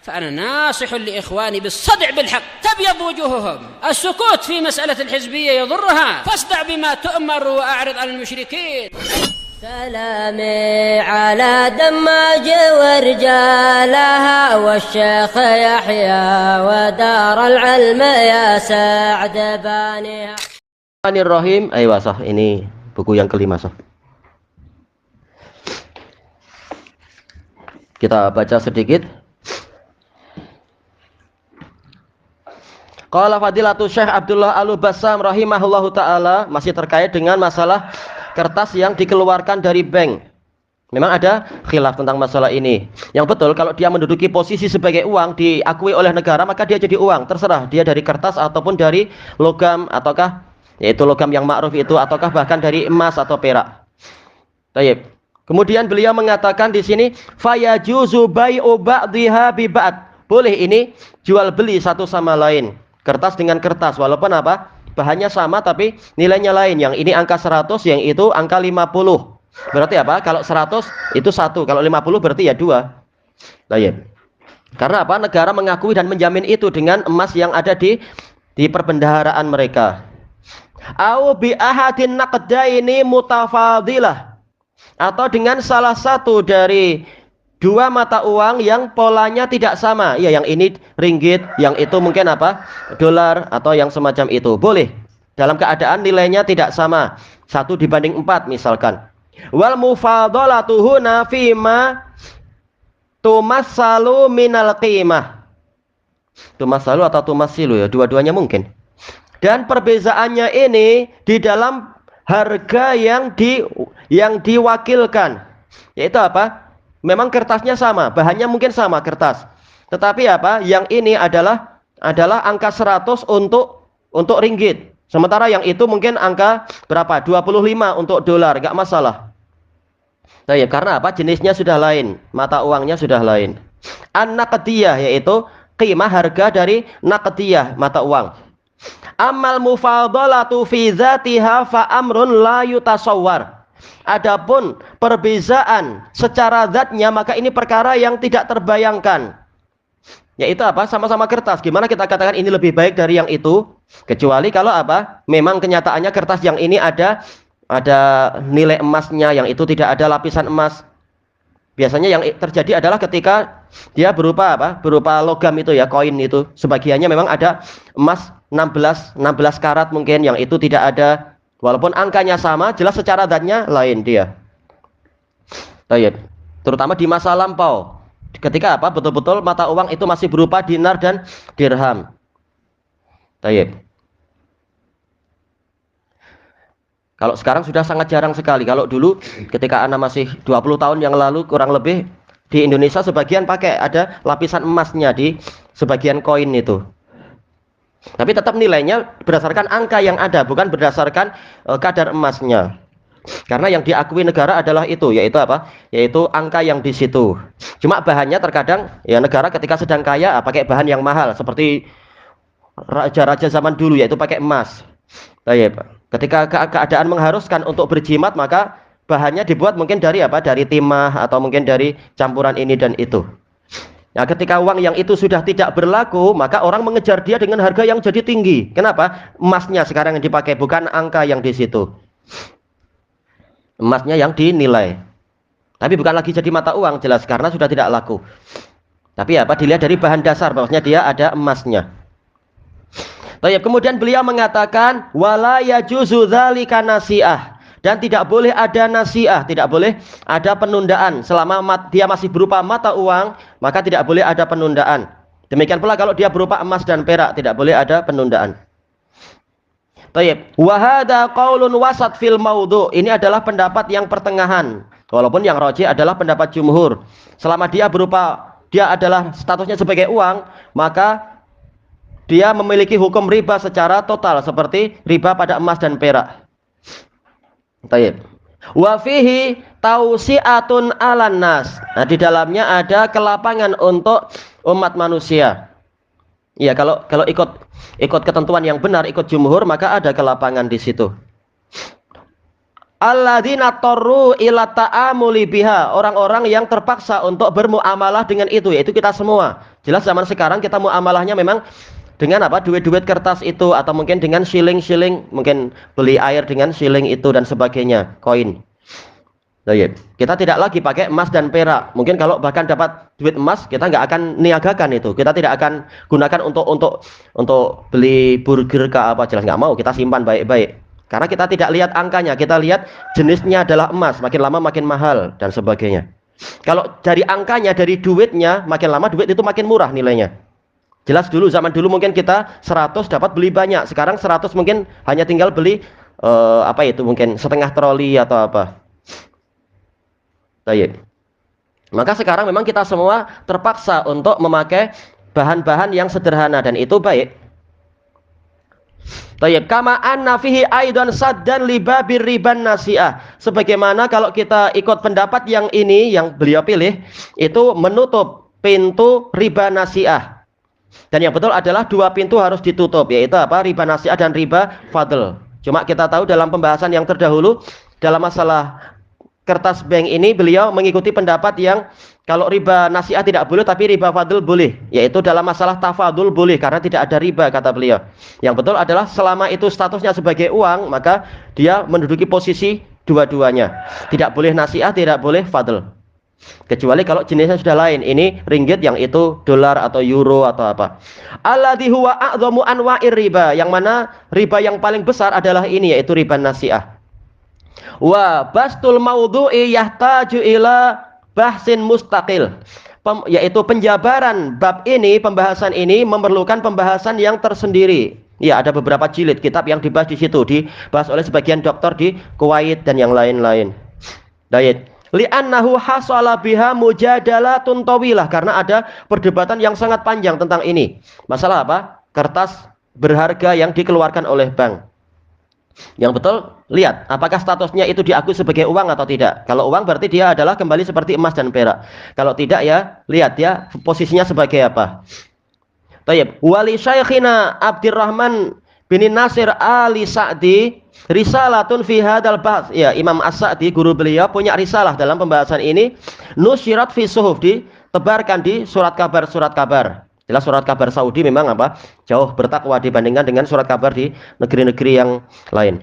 فأنا ناصح لإخواني بالصدع بالحق تبيض وجوههم. السكوت في مسألة الحزبية يضرها، فاصدع بما تؤمر وأعرض عن المشركين. سلامي على دماج ورجالها والشيخ يحيى ودار العلم يا سعد بانيها. Bismillahirrahmanirrahim. Ayo sah, ini buku yang kelima sah. Kita baca sedikit. Qala Fadilatu Syekh Abdullah Al-Bassam rahimahullahu taala, masih terkait dengan masalah kertas yang dikeluarkan dari bank. Memang ada khilaf tentang masalah ini. Yang betul kalau dia menduduki posisi sebagai uang diakui oleh negara, maka dia jadi uang. Terserah dia dari kertas ataupun dari logam, ataukah yaitu logam yang ma'ruf itu, ataukah bahkan dari emas atau perak. Baik. Kemudian beliau mengatakan di sini fayajuzu bai'u ba'dhiha bi ba'd. Boleh ini jual beli satu sama lain. Kertas dengan kertas, walaupun apa? Bahannya sama tapi nilainya lain. Yang ini angka 100, yang itu angka 50. Berarti apa? Kalau 100 itu 1, kalau 50 berarti ya 2. Baik. Karena apa? Negara mengakui dan menjamin itu dengan emas yang ada di perbendaharaan mereka. Au bi ahadin naqdaini mutafadilah. Atau dengan salah satu dari dua mata uang yang polanya tidak sama. Ya, yang ini ringgit, yang itu mungkin apa? Dolar atau yang semacam itu. Boleh. Dalam keadaan nilainya tidak sama. 1:4 misalkan. Wal mufadhalatu huna fima tumassalu minal qimah. Tumassalu atau tumasilu ya, dua-duanya mungkin. Dan perbezaannya ini di dalam harga yang diwakilkan. Yaitu apa? Memang kertasnya sama, bahannya mungkin sama kertas. Tetapi apa? Yang ini adalah angka 100 untuk ringgit. Sementara yang itu mungkin angka berapa? 25 untuk dolar, enggak masalah. Nah, ya, karena apa? Jenisnya sudah lain, mata uangnya sudah lain. An-naqdiyah yaitu qimah harga dari naqdiyah, mata uang. Amal mufadhalatu fi dzatiha fa amrun la yutasawwar. Adapun perbezaan secara zatnya maka ini perkara yang tidak terbayangkan. Yaitu apa? Sama-sama kertas. Gimana kita katakan ini lebih baik dari yang itu? Kecuali kalau apa? Memang kenyataannya kertas yang ini ada nilai emasnya, yang itu tidak ada lapisan emas. Biasanya yang terjadi adalah ketika dia berupa apa? Berupa logam itu ya, koin itu. Sebagiannya memang ada emas 16 karat mungkin, yang itu tidak ada. Walaupun angkanya sama, jelas secara zatnya lain dia. Baik. Terutama di masa lampau. Ketika apa? Betul-betul mata uang itu masih berupa dinar dan dirham. Baik. Kalau sekarang sudah sangat jarang sekali. Kalau dulu ketika anak masih 20 tahun yang lalu kurang lebih di Indonesia sebagian pakai ada lapisan emasnya di sebagian koin itu. Tapi tetap nilainya berdasarkan angka yang ada, bukan berdasarkan kadar emasnya. Karena yang diakui negara adalah itu, yaitu apa? Yaitu angka yang di situ. Cuma bahannya terkadang ya negara ketika sedang kaya pakai bahan yang mahal, seperti raja-raja zaman dulu, yaitu pakai emas. Baik. Ketika keadaan mengharuskan untuk berjimat, maka bahannya dibuat mungkin dari apa? Dari timah atau mungkin dari campuran ini dan itu. Nah, ketika uang yang itu sudah tidak berlaku, maka orang mengejar dia dengan harga yang jadi tinggi. Kenapa? Emasnya sekarang yang dipakai, bukan angka yang di situ. Emasnya yang dinilai. Tapi bukan lagi jadi mata uang, jelas, karena sudah tidak laku. Tapi apa? Dilihat dari bahan dasar, bahwasanya dia ada emasnya. Baik, kemudian beliau mengatakan wala yajuzu dzalika nasi'ah, dan tidak boleh ada nasi'ah, tidak boleh ada penundaan selama dia masih berupa mata uang, maka tidak boleh ada penundaan. Demikian pula kalau dia berupa emas dan perak, tidak boleh ada penundaan. Baik, wa hadza qaulun wasat fil maudhu'. Ini adalah pendapat yang pertengahan. Walaupun yang rajih adalah pendapat jumhur. Selama dia adalah statusnya sebagai uang, maka dia memiliki hukum riba secara total seperti riba pada emas dan perak. Baik. Wa fihi tausi'atun 'alan nas. Nah, di dalamnya ada kelapangan untuk umat manusia. Iya, kalau ikut ketentuan yang benar, ikut jumhur, maka ada kelapangan di situ. alladzina tarru ila ta'amuli biha, orang-orang yang terpaksa untuk bermuamalah dengan itu, yaitu kita semua. Jelas zaman sekarang kita muamalahnya memang dengan apa? Duit-duit kertas itu, atau mungkin dengan shilling-shilling, mungkin beli air dengan shilling itu dan sebagainya, koin. Kita tidak lagi pakai emas dan perak. Mungkin kalau bahkan dapat duit emas, kita nggak akan niagakan itu. Kita tidak akan gunakan untuk beli burger ke apa, jelas nggak mau. Kita simpan baik-baik. Karena kita tidak lihat angkanya, kita lihat jenisnya adalah emas, makin lama makin mahal dan sebagainya. Kalau dari angkanya, dari duitnya, makin lama duit itu makin murah nilainya. Jelas dulu, zaman dulu mungkin kita 100 dapat beli banyak. Sekarang 100 mungkin hanya tinggal beli mungkin setengah troli atau apa. Baik. Maka sekarang memang kita semua terpaksa untuk memakai bahan-bahan yang sederhana dan itu baik. Baik, kama anna fihi aidan saddan libabir riban nasi'ah. Sebagaimana kalau kita ikut pendapat yang ini yang beliau pilih, itu menutup pintu riba nasi'ah. Dan yang betul adalah dua pintu harus ditutup, yaitu apa? Riba nasi'ah dan riba fadl. Cuma kita tahu dalam pembahasan yang terdahulu dalam masalah kertas bank ini beliau mengikuti pendapat yang kalau riba nasi'ah tidak boleh tapi riba fadl boleh, yaitu dalam masalah tafadul boleh karena tidak ada riba kata beliau. Yang betul adalah selama itu statusnya sebagai uang, maka dia menduduki posisi dua-duanya. Tidak boleh nasi'ah, tidak boleh fadl. Kecuali kalau jenisnya sudah lain, ini ringgit, yang itu dolar atau euro atau apa. Alladzi huwa a'dhamu anwa'ir riba, yang mana riba yang paling besar adalah ini, yaitu riba nasi'ah. Wa bastul maudhu'i yahtaju ila bahsin mustaqil, yaitu penjabaran bab ini, pembahasan ini memerlukan pembahasan yang tersendiri. Ya, ada beberapa jilid kitab yang dibahas di situ, dibahas oleh sebagian doktor di Kuwait dan yang lain-lain. Baik. Li'annahu hasala biha mujadalatun tawilah, karena ada perdebatan yang sangat panjang tentang ini. Masalah apa? Kertas berharga yang dikeluarkan oleh bank. Yang betul, lihat apakah statusnya itu diakui sebagai uang atau tidak. Kalau uang berarti dia adalah kembali seperti emas dan perak. Kalau tidak, ya lihat ya posisinya sebagai apa. Tayyib. Wali Syekhina Abdurrahman bin Nasir Ali Sa'di risalatun fi hadzal bahts. Ya, Imam As-Sa'di guru beliau punya risalah dalam pembahasan ini. Nusyirat fi suhuf, ditebarkan di surat kabar. Jelas surat kabar Saudi memang apa? Jauh bertakwa dibandingkan dengan surat kabar di negeri-negeri yang lain.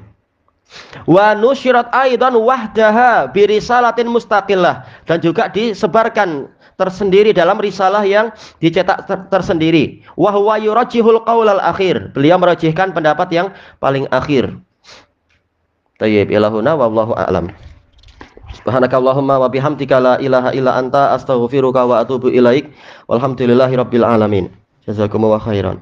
Wa nusyirat aidan wahdaha bi risalatin mustaqillah, dan juga disebarkan tersendiri dalam risalah yang dicetak tersendiri. Wa huwa yurajjihul qaulal akhir. Beliau merajihkan pendapat yang paling akhir. Tayyib ilahuna wallahu a'lam. Subhanakallahumma wa bihamdika la ilaha illa anta astaghfiruka wa atubu ilaik. Walhamdulillahirabbil alamin. Jazakumullahu khairan.